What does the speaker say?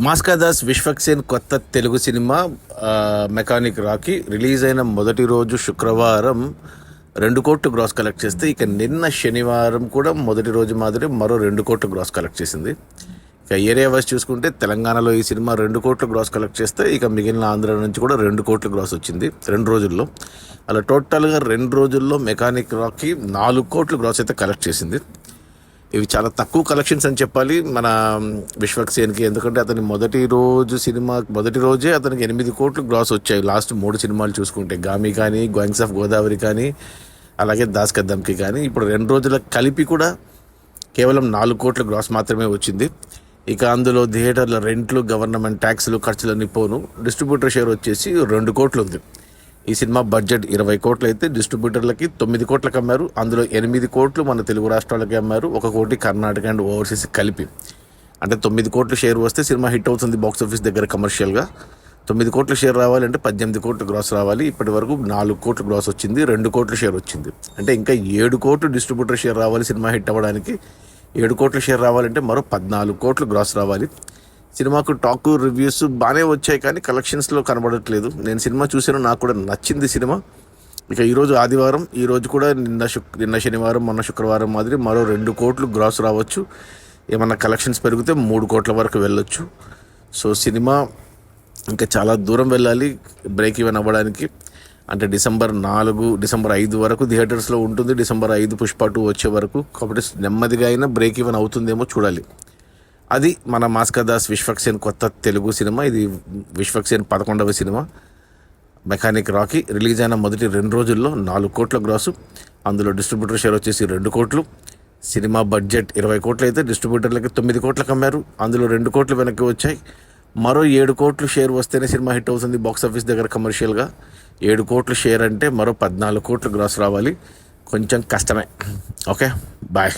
మాస్కా దాస్ విశ్వక్సేన్ కొత్త Telugu cinema mechanic Rocky release అయిన మొదటి రోజు శుక్రవారం 2 కోట్లు గ్రాస్ కలెక్ట్ చేస్తే ఇక నిన్న శనివారం కూడా మొదటి రోజు మాదిరి మరో 2 కోట్లు గ్రాస్ కలెక్ట్ చేసింది. ఇక ఏరియా వైజ్ చూసుకుంటే తెలంగాణలో ఈ సినిమా 2 కోట్లు గ్రాస్ కలెక్ట్ చేస్తే ఇక మిగిలిన ఆంధ్ర నుంచి కూడా 2 కోట్లు గ్రాస్ వచ్చింది 2 రోజుల్లో. అలా టోటల్గా 2 రోజుల్లో మెకానిక్ రాకీ 4 కోట్లు గ్రాస్ అయితే కలెక్ట్ చేసింది. ఇవి చాలా తక్కువ కలెక్షన్స్ అని చెప్పాలి మన విశ్వక్సేన్కి, ఎందుకంటే అతని మొదటి రోజే అతనికి 8 కోట్లు గ్రాస్ వచ్చాయి. లాస్ట్ 3 సినిమాలు చూసుకుంటే గామి కానీ, గ్యాంగ్స్ ఆఫ్ గోదావరి కానీ, అలాగే దాస్ కా దమ్కి కానీ, ఇప్పుడు 2 రోజుల కలిపి కూడా కేవలం 4 కోట్ల గ్రాస్ మాత్రమే వచ్చింది. ఇక అందులో థియేటర్ల రెంట్లు, గవర్నమెంట్ ట్యాక్స్లు, ఖర్చులన్నీ పోను డిస్ట్రిబ్యూటర్ షేర్ వచ్చేసి 2 కోట్లు ఉంది. ఈ సినిమా బడ్జెట్ 20 కోట్లు అయితే డిస్ట్రిబ్యూటర్లకి 9 కోట్లకు అమ్మారు. అందులో 8 కోట్లు మన తెలుగు రాష్ట్రాలకి అమ్మారు, 1 కోటి కర్ణాటక అండ్ ఓవర్సీస్ కలిపి. అంటే 9 కోట్లు షేర్ వస్తే సినిమా హిట్ అవుతుంది బాక్స్ ఆఫీస్ దగ్గర కమర్షియల్గా. 9 కోట్ల షేర్ రావాలంటే 18 కోట్లు గ్రాస్ రావాలి. ఇప్పటి వరకు 4 కోట్లు గ్రాస్ వచ్చింది, 2 కోట్ల షేర్ వచ్చింది. అంటే ఇంకా 7 కోట్లు డిస్ట్రిబ్యూటర్ షేర్ రావాలి సినిమా హిట్ అవ్వడానికి. 7 కోట్ల షేర్ రావాలంటే మరో 14 కోట్లు గ్రాస్ రావాలి. సినిమాకు టాక్ రివ్యూస్ బాగానే వచ్చాయి కానీ కలెక్షన్స్లో కనబడట్లేదు. నేను సినిమా చూసాను, నాకు కూడా నచ్చింది సినిమా. ఇక ఈరోజు ఆదివారం, ఈరోజు కూడా నిన్న శనివారం, మొన్న శుక్రవారం మాదిరి మరో 2 కోట్లు గ్రాస్ రావచ్చు. ఏమన్నా కలెక్షన్స్ పెరిగితే 3 కోట్ల వరకు వెళ్ళొచ్చు. సో సినిమా ఇంకా చాలా దూరం వెళ్ళాలి బ్రేక్ ఈవెన్ అవ్వడానికి. అంటే డిసెంబర్ 5 వరకు థియేటర్స్లో ఉంటుంది. డిసెంబర్ 5 పుష్ప 2 వచ్చే వరకు. కాబట్టి నెమ్మదిగా అయినా బ్రేక్ ఈవెన్ అవుతుందేమో చూడాలి. అది మన మాస్కా దాస్ విశ్వక్సేన్ కొత్త తెలుగు సినిమా. ఇది విశ్వక్సేన్ 11వ సినిమా మెకానిక్ రాకీ. రిలీజ్ అయిన మొదటి 2 రోజుల్లో 4 కోట్ల గ్రాసు. అందులో డిస్ట్రిబ్యూటర్ షేర్ వచ్చేసి 2 కోట్లు. సినిమా బడ్జెట్ 20 కోట్లు అయితే డిస్ట్రిబ్యూటర్లకి 9 కోట్లకు అమ్మారు. అందులో 2 కోట్లు వెనక్కి వచ్చాయి. మరో 7 కోట్లు షేర్ వస్తేనే సినిమా హిట్ అవుతుంది బాక్స్ ఆఫీస్ దగ్గర కమర్షియల్గా. 7 కోట్లు షేర్ అంటే మరో 14 కోట్లు గ్రాస్ రావాలి. కొంచెం కష్టమే. Okay, bye.